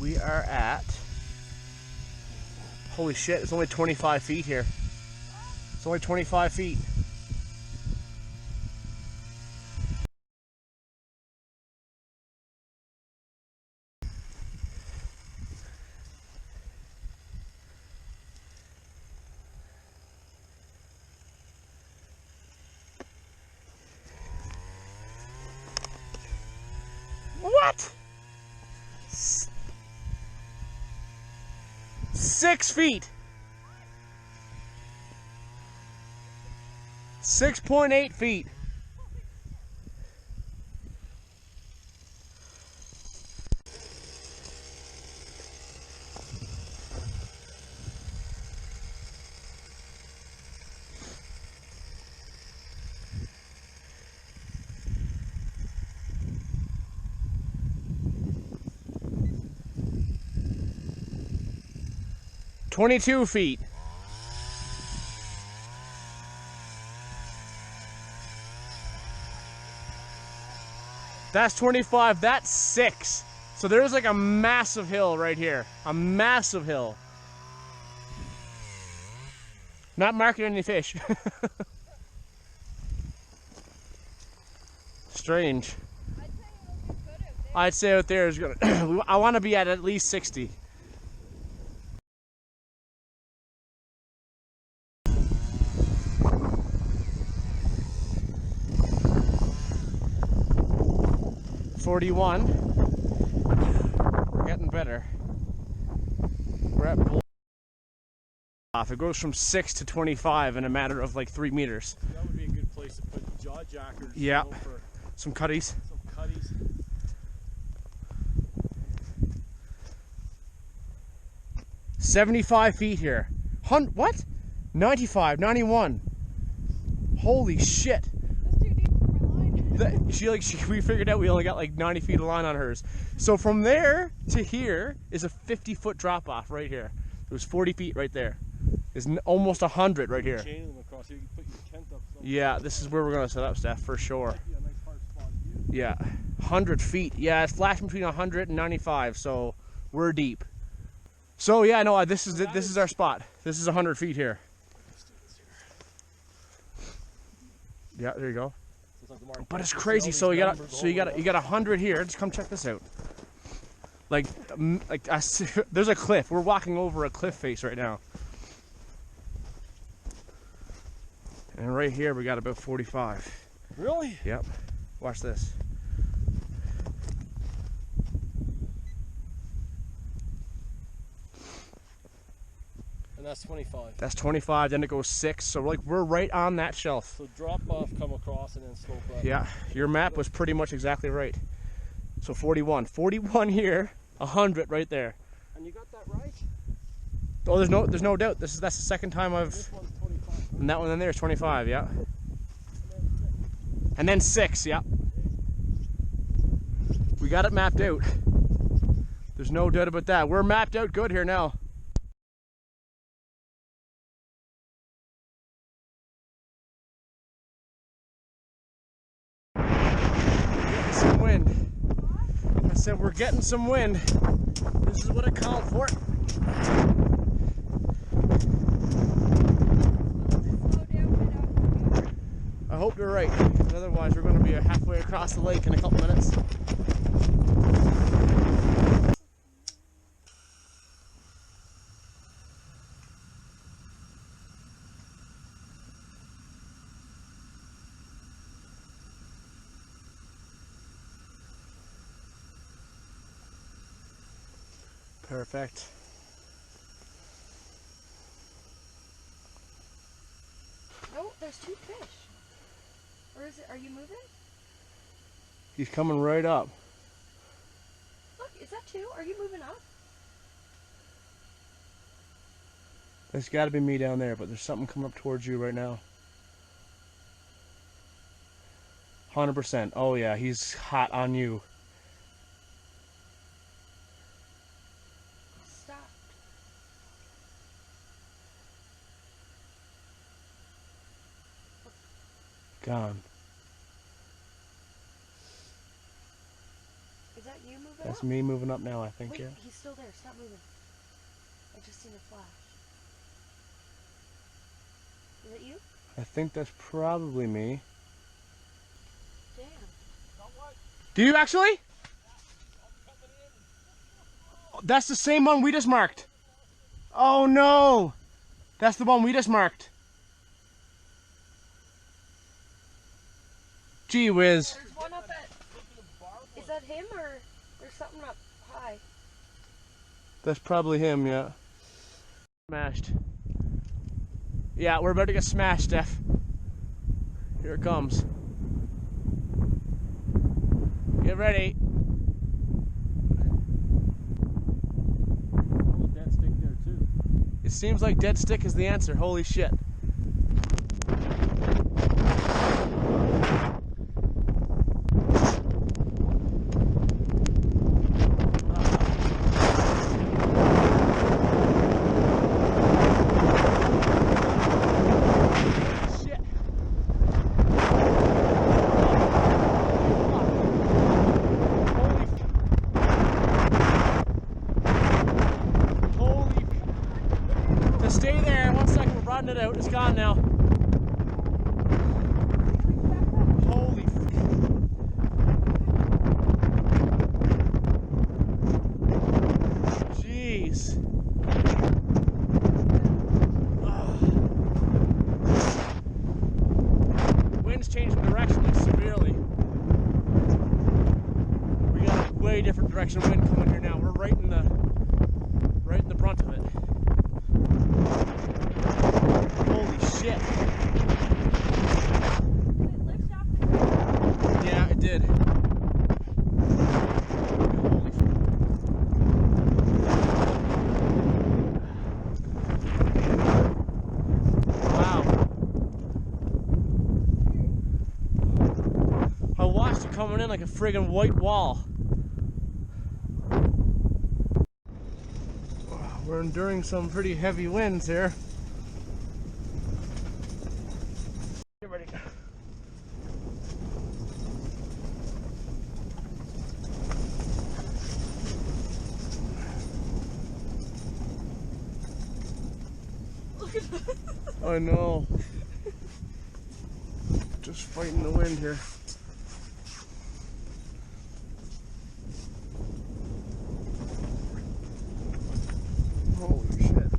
We are at, holy shit, it's only 25 feet here. It's only 25 feet. What? 6 feet. 6.8 feet. $22 feet. That's 25, that's 6. So there's like a massive hill right here. A massive hill. Not marking any fish. Strange. I'd say out there is gonna I want to be at least 60. $41. We're getting better. We're at off. It goes from 6 to 25 in a matter of like 3 meters. That would be a good place to put jaw jackers. Yeah. For some cutties. some cutties. 75 feet here. What? 95, 91. Holy shit. That's too deep for my line. We figured out we only got like 90 feet of line on hers. So from there to here is a 50-foot drop off right here. It was 40 feet right there. It's almost 100 right here. Chain them across here. You can put your tent up. Yeah, this is where we're gonna set up, Steph, for sure. Might be a nice hard spot view. Yeah, 100 feet. Yeah, it's flashing between 100 and 95, so we're deep. So yeah, no, this is our spot. This is 100 feet here. Yeah, there you go. But it's crazy. So you got 100 here. Just come check this out. There's a cliff. We're walking over a cliff face right now. And right here we got about 45. Really? Yep. Watch this. And that's 25. That's 25. Then it goes 6. So we're right on that shelf. So drop off, come across, and then slope up. Yeah. Your map was pretty much exactly right. So 41. 41 here. 100 right there. And you got that right? Oh, there's no doubt. That's the second time I've. This one's 25. And that one in there is 25. Yeah. And then 6. Yeah. We got it mapped out. There's no doubt about that. We're mapped out good here now. Getting some wind. I said we're getting some wind. This is what I called for. I hope you're right, because otherwise we're going to be halfway across the lake in a couple minutes. Perfect. Oh, there's 2 fish. Or is it, are you moving? He's coming right up. Look, is that 2? Are you moving up? There's got to be me down there, but there's something coming up towards you right now. 100%. Oh yeah, he's hot on you. Stop. Gone. Is that you moving That's up? me moving up now, I think, Wait, yeah. he's still there. Stop moving. I just seen a flash. Is it you? I think that's probably me. Damn. Do you actually? That's the same one we just marked. Oh no! That's the one we just marked. Gee whiz. There's one up at... Is that him or there's something up high? That's probably him, yeah. Smashed. Yeah, we're about to get smashed, Steph. Here it comes. Get ready. Dead stick there too. It seems like dead stick is the answer. Holy shit. Shit. Holy. To stay there, 1 second, we're riding it out. It's gone now. Holy. Jeez. Wind's changing direction like severely. We got a way different direction of wind coming here now. We're right in the brunt of it. Holy shit. Did it lift off the ground? Yeah, it did. Holy wow. I watched it coming in like a friggin' white wall. We're enduring some pretty heavy winds here. Get ready. I know. Just fighting the wind here. Holy shit.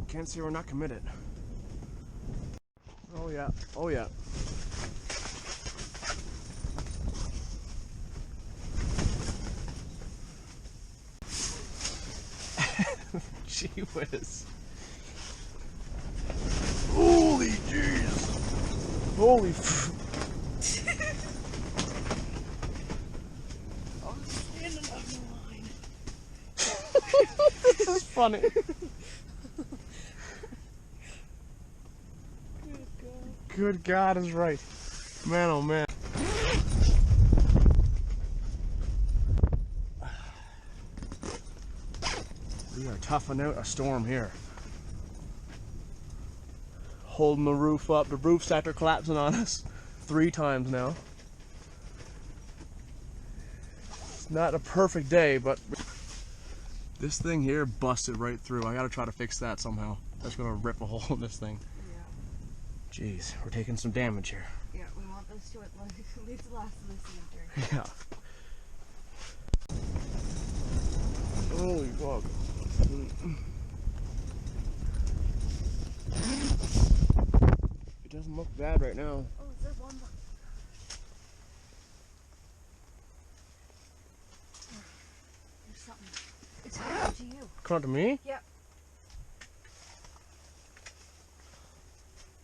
Can't say we're not committed. Oh yeah. Oh yeah. Gee whiz. Holy jeez. Holy I'm standing on the line. This is funny. Good God is right. Man, oh man. We are toughing out a storm here. Holding the roof up. The roof's after collapsing on us 3 times now. It's not a perfect day, but this thing here busted right through. I gotta try to fix that somehow. That's gonna rip a hole in this thing. Yeah. Jeez, we're taking some damage here. Yeah, we want this to at least last this winter. Yeah. Holy fuck. It doesn't look bad right now. Oh, is there one more? There's something. It's coming to you. Come on to me? Yep.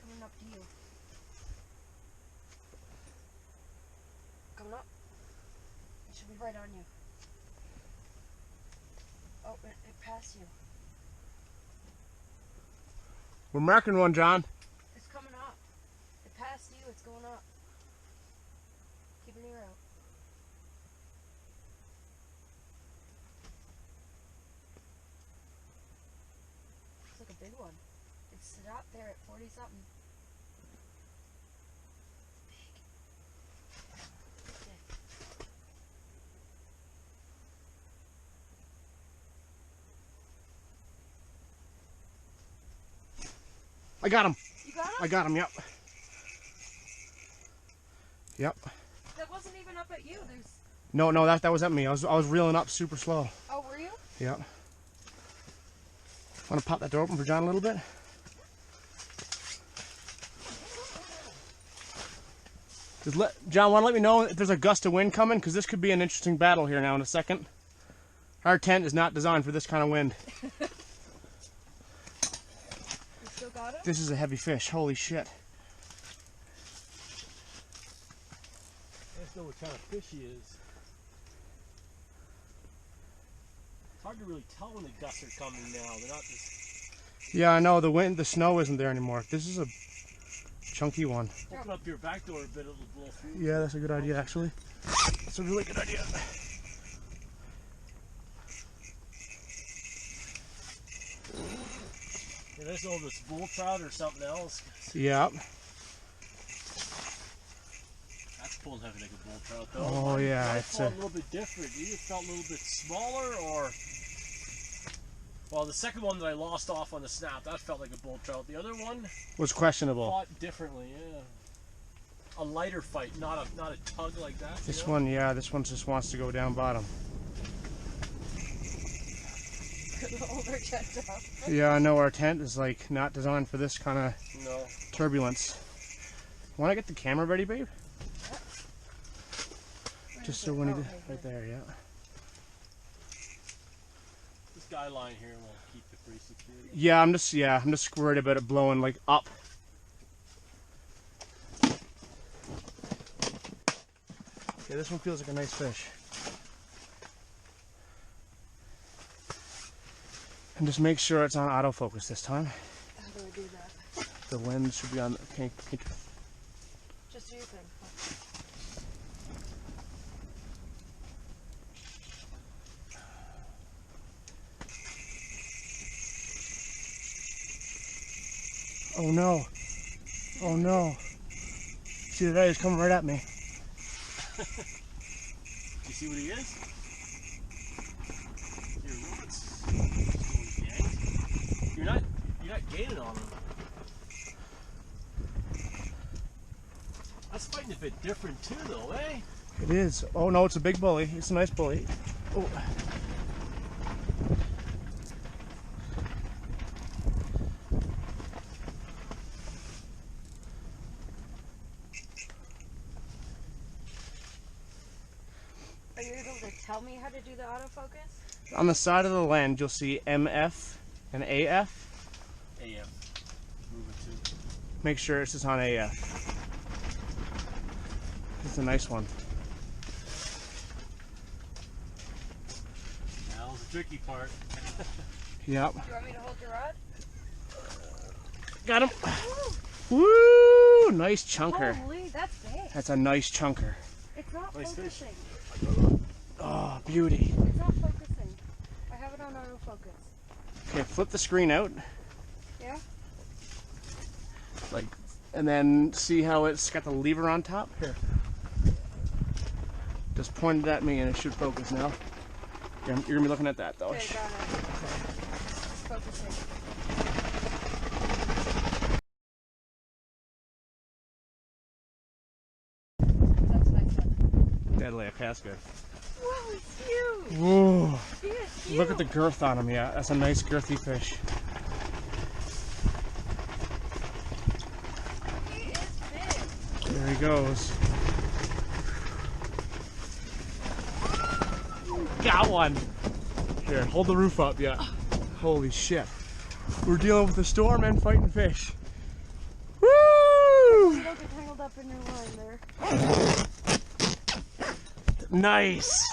Coming up to you. Coming up. It should be right on you. Oh, it passed you. We're marking one, John. It's coming up. It passed you. It's going up. Keep an ear out. Looks like a big one. It's up there at 40 something. Big. Okay. I got him. You got him? I got him. Yep. Yep. That wasn't even up at you. There's. No, that was at me. I was reeling up super slow. Oh, were you? Yep. Want to pop that door open for John a little bit? John, want to let me know if there's a gust of wind coming? Because this could be an interesting battle here now in a second. Our tent is not designed for this kind of wind. You still got him? This is a heavy fish. Holy shit. I just know what kind of fish he is. It's hard to really tell when the gusts are coming now. They're not just. Yeah, I know. The snow isn't there anymore. This is a chunky one. Open up your back door a bit, it'll blow through. Yeah, that's a good idea, actually. That's a really good idea. Yeah, there's all this bull trout or something else. Yeah. That's pulling heavy like a bull trout, though. Oh, yeah, Mine it's felt a little bit different. You just felt a little bit smaller, or. Well, the second one that I lost off on the snap, that felt like a bull trout. The other one was questionable. fought differently, yeah. A lighter fight, not a tug like that. This you know? one, yeah, this one just wants to go down bottom. Hold our tent up. Yeah, I know our tent is like not designed for this kind of No. turbulence. Want to get the camera ready, babe? Just so when he right there, yeah. This guy line here will keep it pretty secure. Yeah, I'm just worried about it blowing like up. Yeah, this one feels like a nice fish. And just make sure it's on autofocus this time. How do I do that? The lens should be on. Okay, Just do your thing. oh no. Oh no. See that he's coming right at me. You see what he is? Your rod's you're not gaining on him. That's fighting a bit different too, though, eh? It is. Oh no, it's a big bully. It's a nice bully. Oh. Are you able to tell me how to do the autofocus? On the side of the lens, you'll see MF and AF. AM. Move it to. Make sure it's just on AF. It's a nice one. That was the tricky part. Yep. Do you want me to hold your rod? Got him. Woo! Nice chunker. Holy, that's big. That's a nice chunker. It's not Nice fish. focusing. Oh, beauty. It's not focusing. I have it on autofocus. Okay, flip the screen out. Yeah? Like, and then see how it's got the lever on top? Here. Just point it at me and it should focus now. You're gonna be looking at that though. Okay, got it. It's focusing. That's a nice one. Deadly, okay, that's good. Whoa, it's huge! Whoa. He is huge! Look at the girth on him, yeah. That's a nice girthy fish. He is big. There he goes. Got one! Here, hold the roof up, yeah. Holy shit. We're dealing with a storm and fighting fish. Woo! You don't get tangled up in your line there. Nice!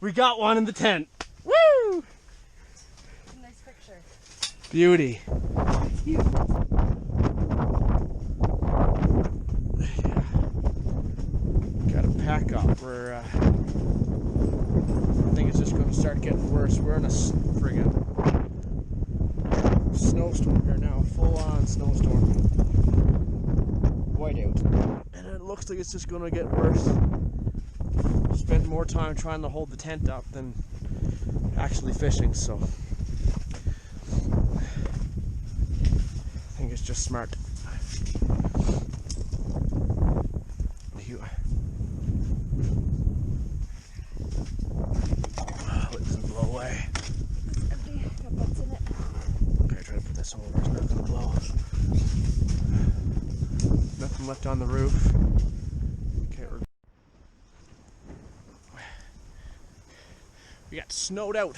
We got one in the tent. Woo! Nice picture. Beauty. It's huge. Gotta pack up. I think it's just gonna start getting worse. We're in a friggin' snowstorm here now. Full on snowstorm. Whiteout. And it looks like it's just gonna get worse. Spent more time trying to hold the tent up than actually fishing, so I think is just smart. You let this blow away. Empty. Got butts in it. Okay, try to put this over. It's not gonna blow. Nothing left on the roof. Okay, we got snowed out.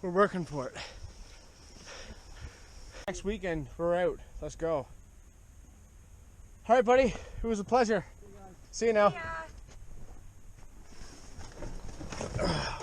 We're working for it. Next weekend, we're out. Let's go. All right, buddy. It was a pleasure. See you now. Yeah.